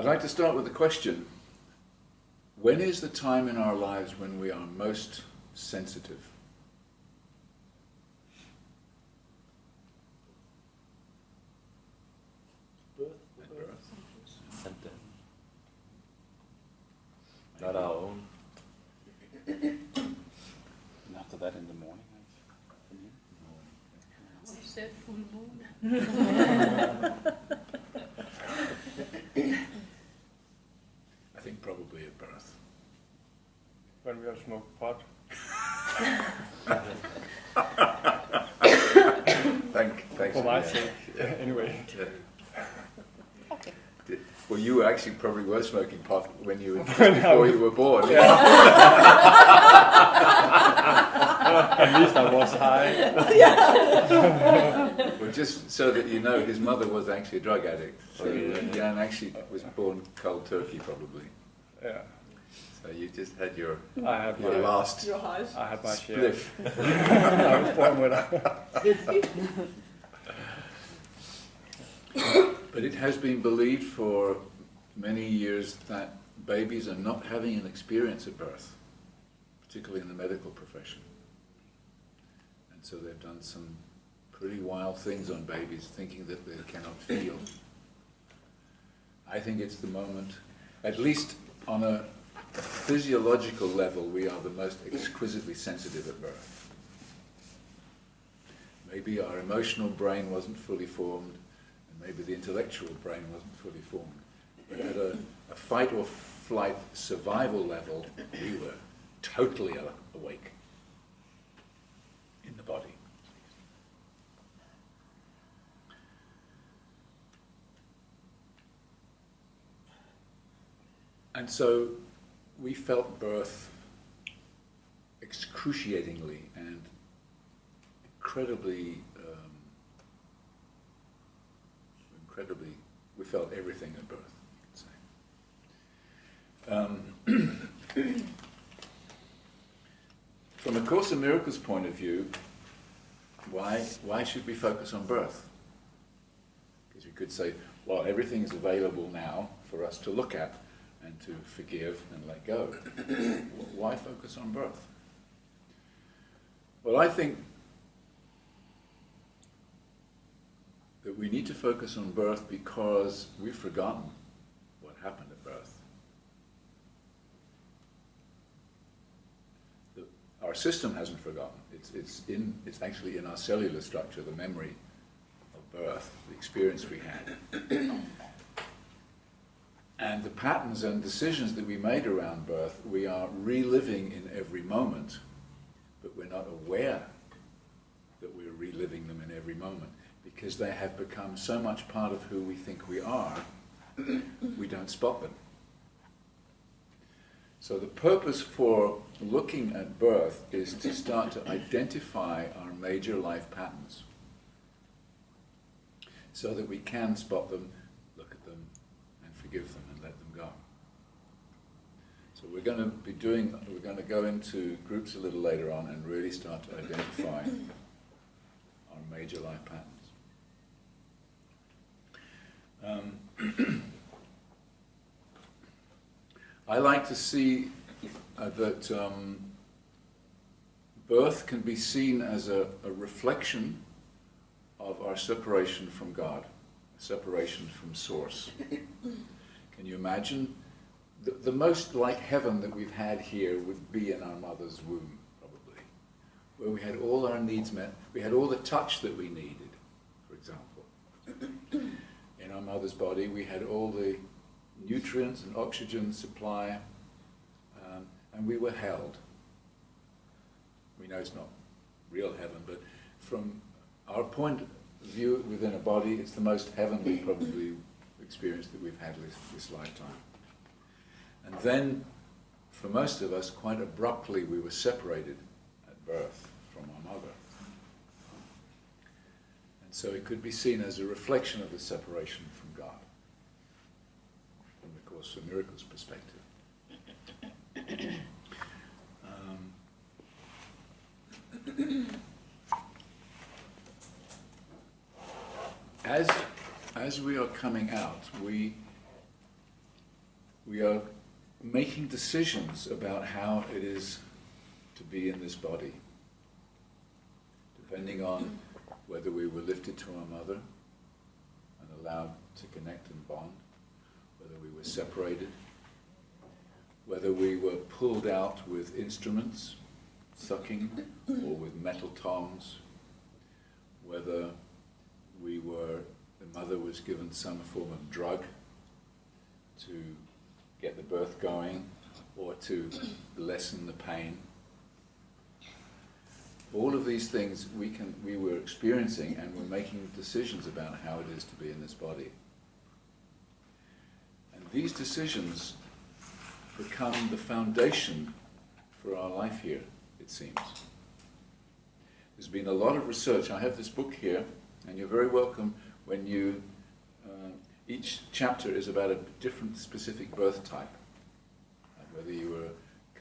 I'd like to start with a question. When is the time in our lives when we are most sensitive? At birth. And not our own. And after that in the morning. You said full moon. I think probably at birth. When we have smoked pot. Thanks For my that. sake, anyway. Yeah. Okay. Well, you actually probably were smoking pot when you before you were born. At least I was high. Well, just so that you know, his mother was actually a drug addict. So Jan actually was born cold turkey, probably. Yeah. So you just had your I had my last Your highs. I had my share. spliff. I was born with But it has been believed for many years that babies are not having an experience at birth, particularly in the medical profession. And so they've done some pretty wild things on babies, thinking that they cannot feel. I think it's the moment, at least on a physiological level, we are the most exquisitely sensitive at birth. Maybe our emotional brain wasn't fully formed, and maybe the intellectual brain wasn't fully formed. But at a fight or flight survival level, we were totally awake in the body. And so we felt birth excruciatingly and incredibly, we felt everything at birth, you could say. From a Course in Miracles point of view, why should we focus on birth? Because you could say, well, everything is available now for us to look at and to forgive and let go. Why focus on birth? Well, I think that we need to focus on birth because we've forgotten what happened at birth. Our system hasn't forgotten. It's actually in our cellular structure, the memory of birth, the experience we had. And the patterns and decisions that we made around birth, we are reliving in every moment, but we're not aware that we're reliving them in every moment because they have become so much part of who we think we are, we don't spot them. So the purpose for looking at birth is to start to identify our major life patterns so that we can spot them, look at them, and forgive them and let them go. So we're going to go into groups a little later on and really start to identify our major life patterns. I like to see that birth can be seen as a reflection of our separation from God, a separation from Source. Can you imagine? The most like heaven that we've had here would be in our mother's womb, probably, where we had all our needs met. We had all the touch that we needed, for example. In our mother's body, we had all the nutrients and oxygen supply, and we were held. We know it's not real heaven, but from our point of view within a body, it's the most heavenly probably experience that we've had this lifetime. And then, for most of us, quite abruptly we were separated at birth from our mother. And so it could be seen as a reflection of the separation from God, from the Course in Miracles perspective. As we are coming out, we we are making decisions about how it is to be in this body, depending on whether we were lifted to our mother and allowed to connect and bond, whether we were separated, whether we were pulled out with instruments, sucking, or with metal tongs, whether the mother was given some form of drug to get the birth going or to lessen the pain. All of these things we were experiencing, and we're making decisions about how it is to be in this body. And these decisions become the foundation for our life here, it seems. There's been a lot of research. I have this book here, and you're very welcome when you, each chapter is about a different specific birth type. Whether you were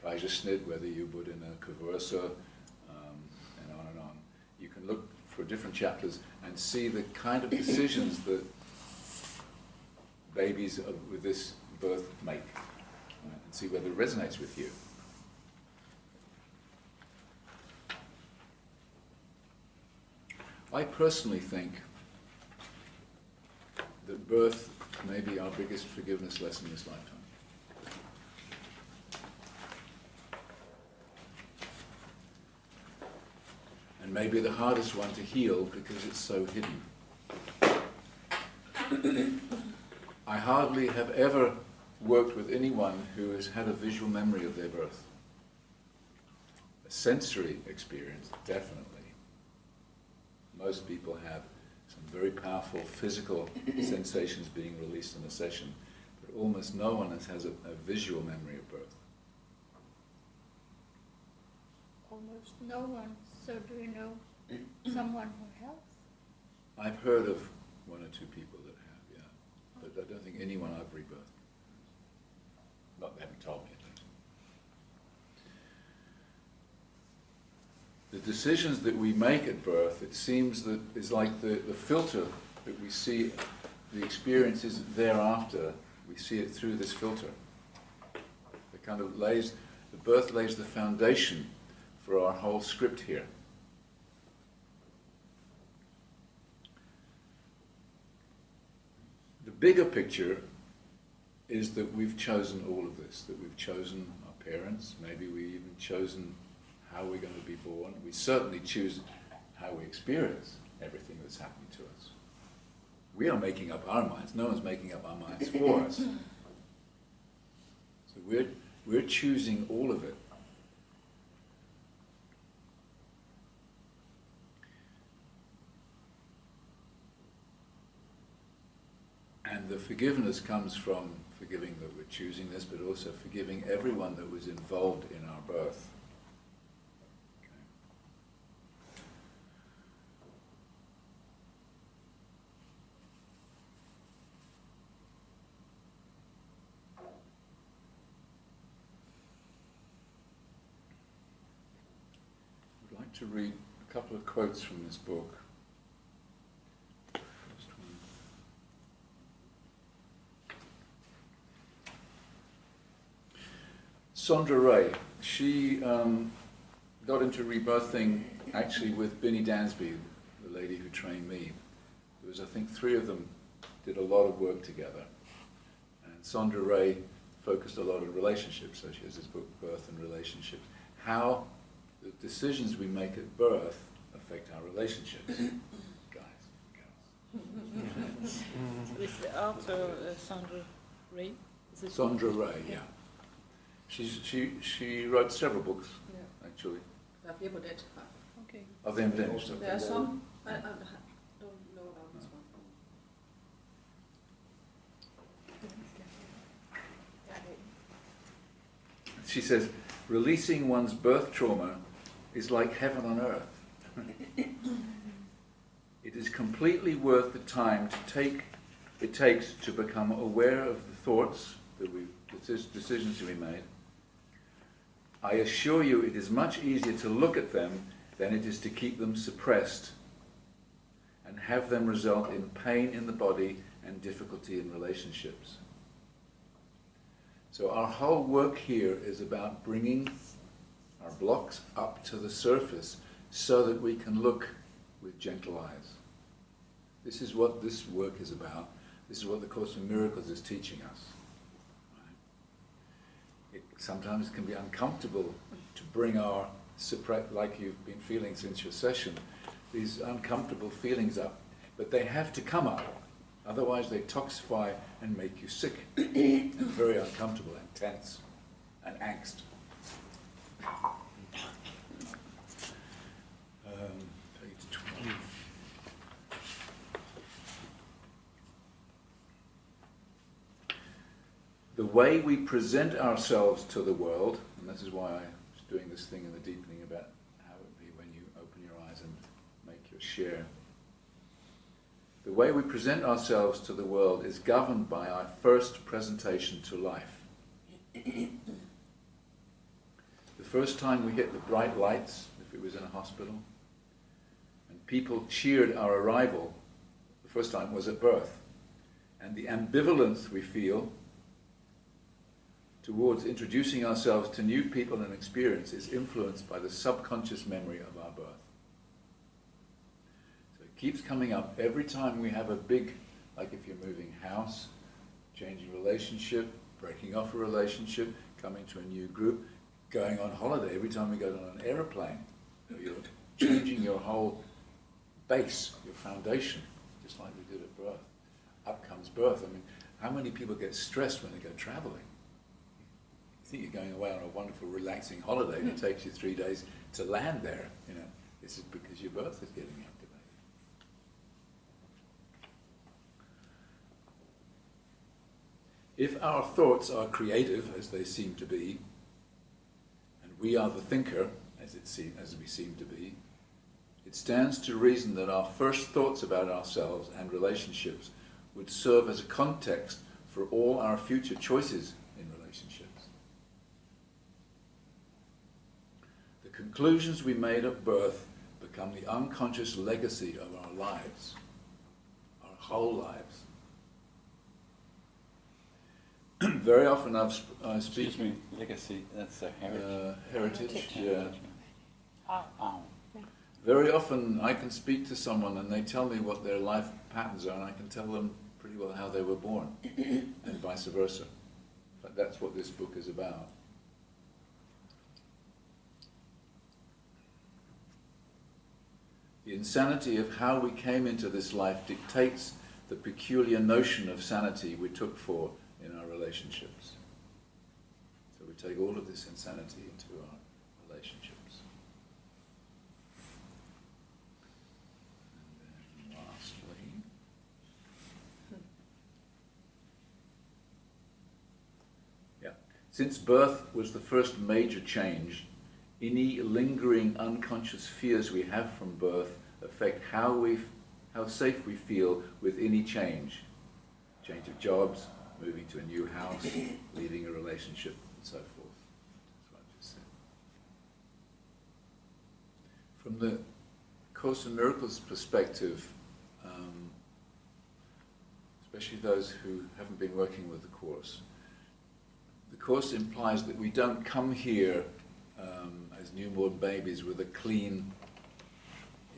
Kaiserschnitt, whether you were in a Kuvursa, and on and on. You can look for different chapters and see the kind of decisions that babies with this birth make, and see whether it resonates with you. I personally think that birth may be our biggest forgiveness lesson in this lifetime. And maybe the hardest one to heal because it's so hidden. I hardly have ever worked with anyone who has had a visual memory of their birth. A sensory experience, definitely. Most people have some very powerful physical sensations being released in a session, but almost no one has a visual memory of birth. Almost no one. So do you know someone who has? I've heard of one or two people that have, yeah. But I don't think anyone I've rebirthed. Not they haven't told me at least. The decisions that we make at birth, it seems that is like the filter that we see, the experiences thereafter, we see it through this filter. It kind of the birth lays the foundation for our whole script here. The bigger picture is that we've chosen all of this, that we've chosen our parents, maybe we've even chosen how we're going to be born. We certainly choose how we experience everything that's happening to us. We are making up our minds. No one's making up our minds for us. So we're choosing all of it. And the forgiveness comes from forgiving that we're choosing this, but also forgiving everyone that was involved in our birth. I'd like to read a couple of quotes from this book. Sandra Ray, she got into rebirthing actually with Binny Dansby, the lady who trained me. There was, I think, 3 of them did a lot of work together. And Sandra Ray focused a lot on relationships, so she has this book, Birth and Relationships. How the decisions we make at birth affect our relationships. Guys, girls. Is the author Sandra Ray? Is it Sandra Ray, yeah. She wrote several books, actually. Der er flere på det. Okay. Of them finished. Der er some. I don't know about this one. She says, releasing one's birth trauma is like heaven on earth. It is completely worth the time it takes to become aware of the thoughts, the decisions we made. I assure you it is much easier to look at them than it is to keep them suppressed and have them result in pain in the body and difficulty in relationships. So our whole work here is about bringing our blocks up to the surface so that we can look with gentle eyes. This is what this work is about. This is what the Course in Miracles is teaching us. Right? It sometimes can be uncomfortable to bring our like you've been feeling since your session, these uncomfortable feelings up, but they have to come up. Otherwise they toxify and make you sick and very uncomfortable and tense and angst. Page 12. The way we present ourselves to the world, and this is why I was doing this thing in the deepening about how it would be when you open your eyes and make your share. The way we present ourselves to the world is governed by our first presentation to life. The first time we hit the bright lights, if it was in a hospital, and people cheered our arrival, the first time was at birth. And the ambivalence we feel towards introducing ourselves to new people and experience is influenced by the subconscious memory of our birth. So it keeps coming up every time we have a big, like if you're moving house, changing relationship, breaking off a relationship, coming to a new group, going on holiday. Every time we go on an aeroplane, you're changing your whole base, your foundation, just like we did at birth. Up comes birth. I mean, how many people get stressed when they go traveling? You think you're going away on a wonderful, relaxing holiday, and it takes you 3 days to land there. You know, this is because your birth is getting activated. If our thoughts are creative, as they seem to be, and we are the thinker, as we seem to be, it stands to reason that our first thoughts about ourselves and relationships would serve as a context for all our future choices in relationships. The conclusions we made at birth become the unconscious legacy of our lives, our whole lives. Very often I speak... Excuse me, legacy, that's a heritage. Heritage, yeah. Ow. Very often I can speak to someone and they tell me what their life patterns are, and I can tell them pretty well how they were born, and vice versa. But that's what this book is about. The insanity of how we came into this life dictates the peculiar notion of sanity we took for in our relationships. So we take all of this insanity into our relationships. And then lastly, since birth was the first major change, any lingering unconscious fears we have from birth affect how safe we feel with any change. Change of jobs, moving to a new house, leaving a relationship, and so forth. That's what I just said. From the Course in Miracles perspective, especially those who haven't been working with the Course implies that we don't come here as newborn babies with a clean,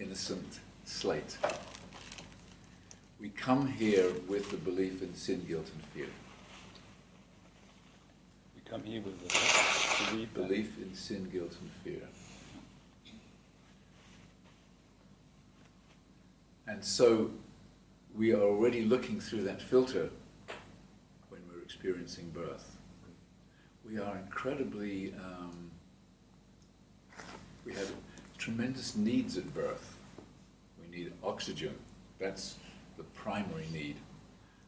innocent slate. We come here with the belief in sin, guilt, and fear. We come here with the Belief in sin, guilt, and fear. And so we are already looking through that filter when we're experiencing birth. We are incredibly, we have tremendous needs at birth. We need oxygen. That's the primary need.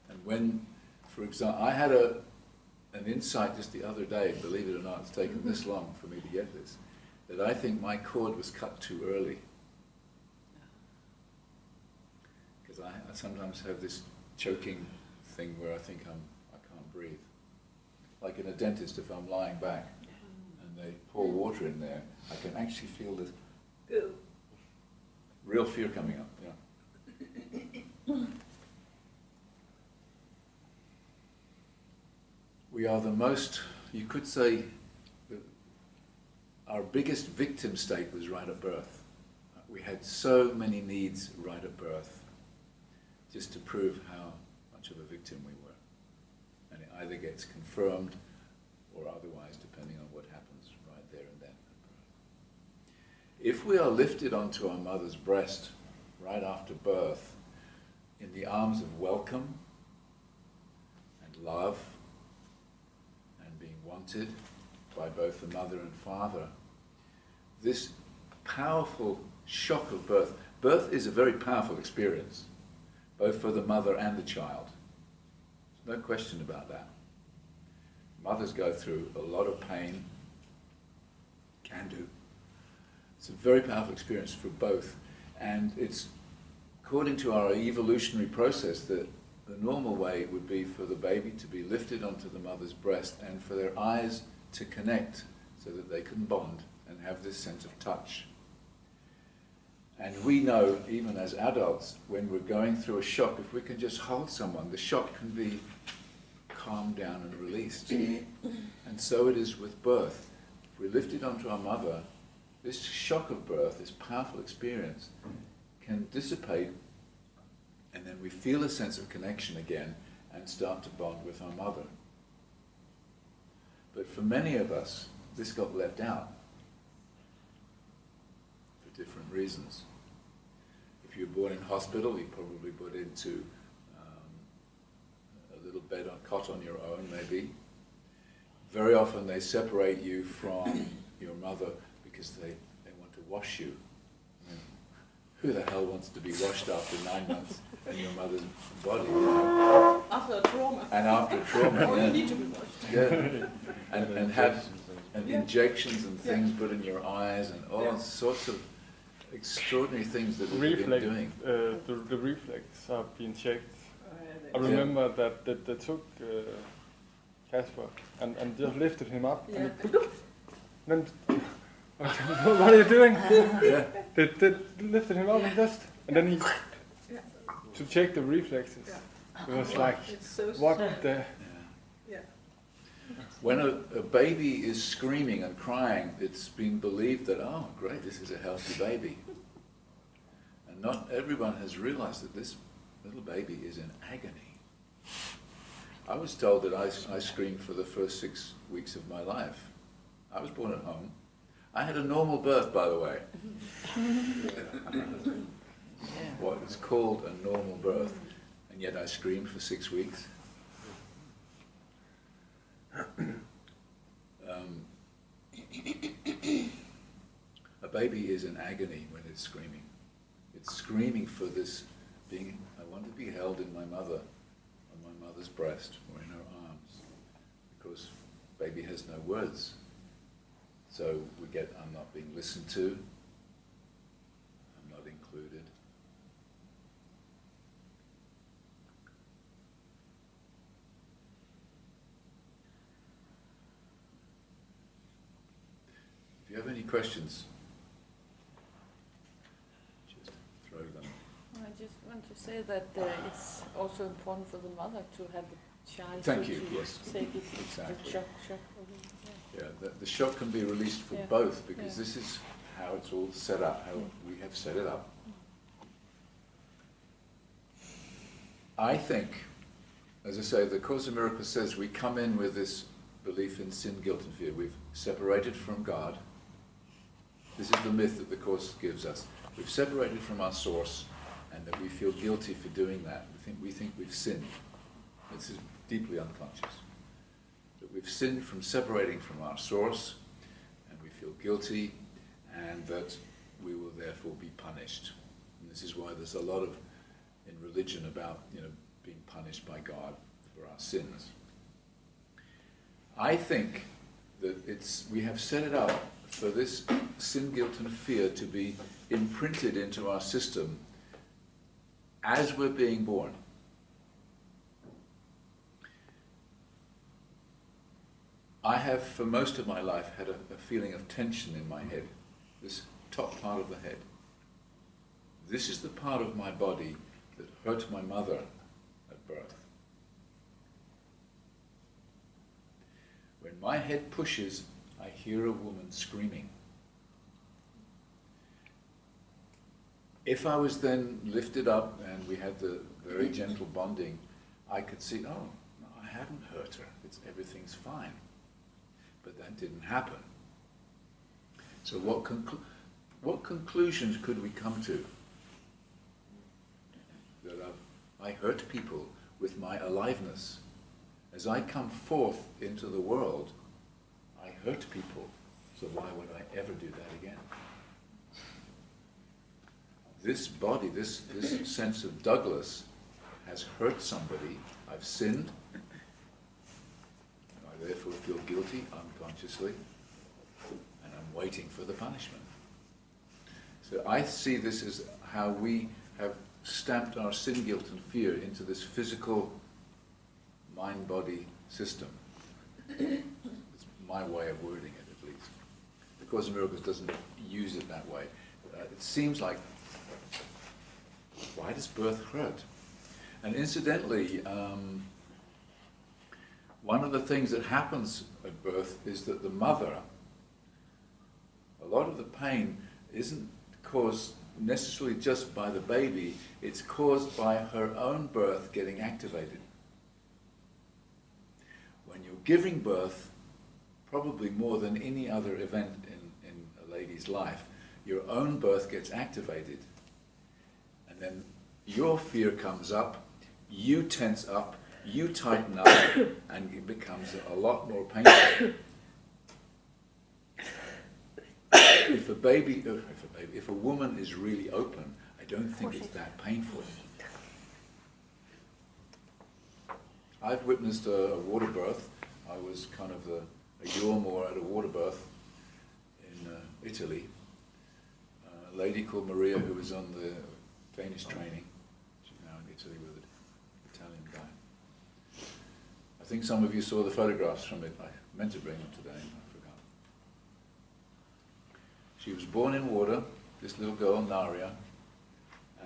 And when, for example, I had an insight just the other day, believe it or not, it's taken this long for me to get this, that I think my cord was cut too early. Because I sometimes have this choking thing where I think I can't breathe. Like in a dentist, if I'm lying back and they pour water in there, I can actually feel this real fear coming up. Yeah. We we are the most, you could say, our biggest victim state was right at birth. We had so many needs right at birth, just to prove how much of a victim we were. And it either gets confirmed or otherwise, depending on what happens right there and then at birth. If we are lifted onto our mother's breast right after birth, in the arms of welcome and love and being wanted by both the mother and father, this powerful shock of birth. Birth is a very powerful experience, both for the mother and the child. There's no question about that. Mothers go through a lot of pain, can do. It's a very powerful experience for both, and it's according to our evolutionary process that the normal way would be for the baby to be lifted onto the mother's breast and for their eyes to connect so that they can bond and have this sense of touch. And we know, even as adults, when we're going through a shock, if we can just hold someone, the shock can be calmed down and released. And so it is with birth. If we're lifted onto our mother, this shock of birth, this powerful experience, can dissipate, and then we feel a sense of connection again and start to bond with our mother. But for many of us, this got left out for different reasons. If you were born in hospital, you're probably put into a little bed on cot on your own, maybe. Very often they separate you from your mother because they want to wash you. I mean, who the hell wants to be washed after 9 months in your mother's body? You know? After a trauma. And after trauma, Or yeah. you need to be washed. Yeah. And have injections and things put in your eyes and all sorts of extraordinary things that we've been Reflex, doing. the reflex are being checked. I Yeah. remember that they took Casper and just lifted him up. Yeah. And then, what are you doing? Yeah. They lifted him up and then he, to check the reflexes. Yeah. It was like, It's so what sad. the? Yeah. When a baby is screaming and crying, it's been believed that, oh, great, this is a healthy baby. And not everyone has realized that this little baby is in agony. I was told that I screamed for the first 6 weeks of my life. I was born at home. I had a normal birth, by the way. What is called a normal birth. And yet I screamed for 6 weeks. A baby is in agony when it's screaming. It's screaming for this being, I want to be held in my mother, on my mother's breast or in her arms, because baby has no words. So we get, I'm not being listened to, I'm not included. If you have any questions, just throw them. I just want to say that it's also important for the mother to have the child Thank to, you, to yes. take it, Exactly. the shock of it, yeah. Yeah, the shock can be released for Yeah. both, because Yeah. this is how it's all set up, how we have set it up. I think, as I say, the Course in Miracles says we come in with this belief in sin, guilt and fear. We've separated from God. This is the myth that the Course gives us. We've separated from our source, and that we feel guilty for doing that. We think we've sinned. This is deeply unconscious. That we've sinned from separating from our source, and we feel guilty, and that we will therefore be punished. And this is why there's a lot of in religion about, being punished by God for our sins. I think that we have set it up for this sin, guilt and fear to be imprinted into our system as we're being born. I have, for most of my life, had a feeling of tension in my head, this top part of the head. This is the part of my body that hurt my mother at birth. When my head pushes, I hear a woman screaming. If I was then lifted up and we had the very gentle bonding, I could see, oh, no, I haven't hurt her. Everything's fine. But that didn't happen. So what conclusions could we come to? That I hurt people with my aliveness. As I come forth into the world, I hurt people. So why would I ever do that again? This body, this sense of Douglas has hurt somebody. I've sinned. I therefore feel guilty unconsciously, and I'm waiting for the punishment. So I see this as how we have stamped our sin, guilt, and fear into this physical mind-body system. It's my way of wording it, at least. The Course in Miracles doesn't use it that way. It seems like, why does birth hurt? And incidentally, one of the things that happens at birth is that the mother, a lot of the pain isn't caused necessarily just by the baby, it's caused by her own birth getting activated. When you're giving birth, probably more than any other event in a lady's life, your own birth gets activated. And then your fear comes up, you tense up, you tighten up, and it becomes a lot more painful. If a woman is really open, I don't think it's that painful. I've witnessed a water birth. I was kind of a Yormore at a water birth in Italy. A lady called Maria who was on the Danish training. She's now in Italy with an Italian guy. I think some of you saw the photographs from it. I meant to bring them today, I forgot. She was born in water, this little girl, Naria,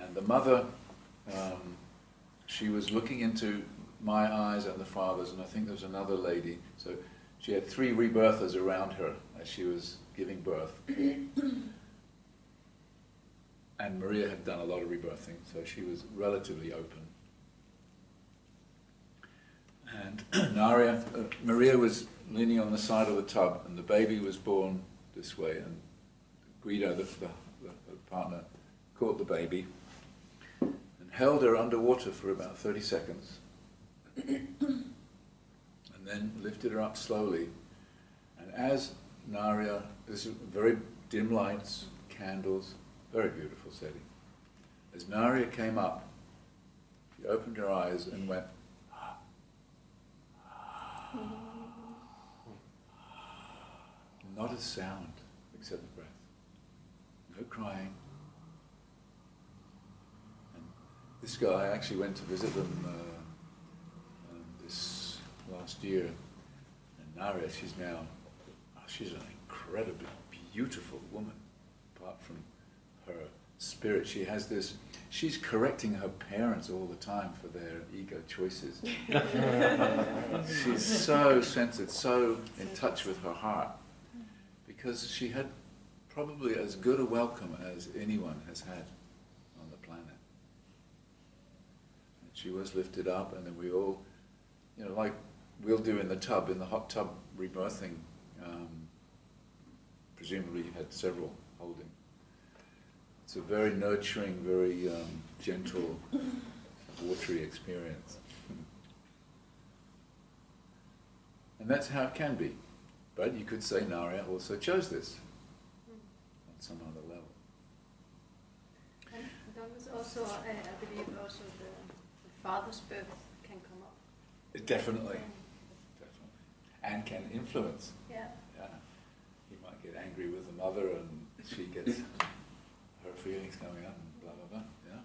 and the mother, she was looking into my eyes and the father's, and I think there was another lady. So she had 3 rebirthers around her as she was giving birth. And Maria had done a lot of rebirthing, so she was relatively open. And Maria was leaning on the side of the tub, and the baby was born this way, and Guido, the partner, caught the baby and held her underwater for about 30 seconds, and then lifted her up slowly. And as Naria, this is very dim lights, candles, very beautiful setting. As Naria came up, she opened her eyes and went, not a sound except the breath. No crying. And this guy, I actually went to visit them this last year. And Naria, she's an incredibly beautiful woman, apart from her spirit. She has this, she's correcting her parents all the time for their ego choices. She's so centered, so in touch with her heart, because she had probably as good a welcome as anyone has had on the planet. And she was lifted up, and then we all, like we'll do in the tub, in the hot tub rebirthing, presumably you had several holding. It's a very nurturing, very gentle, watery experience. And that's how it can be. But you could say Naria also chose this on some other level. And that was also, I believe, also the father's birth can come up. Definitely. And can influence. Yeah. Yeah. You might get angry with the mother and she gets her feelings coming up and blah, blah, blah. Yeah.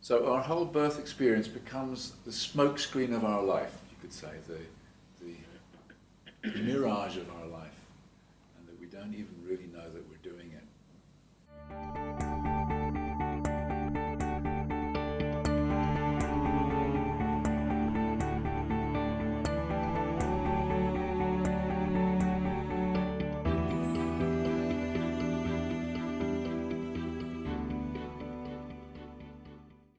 So our whole birth experience becomes the smoke screen of our life, you could say, the mirage of our life, and that we don't even really know that we're doing it.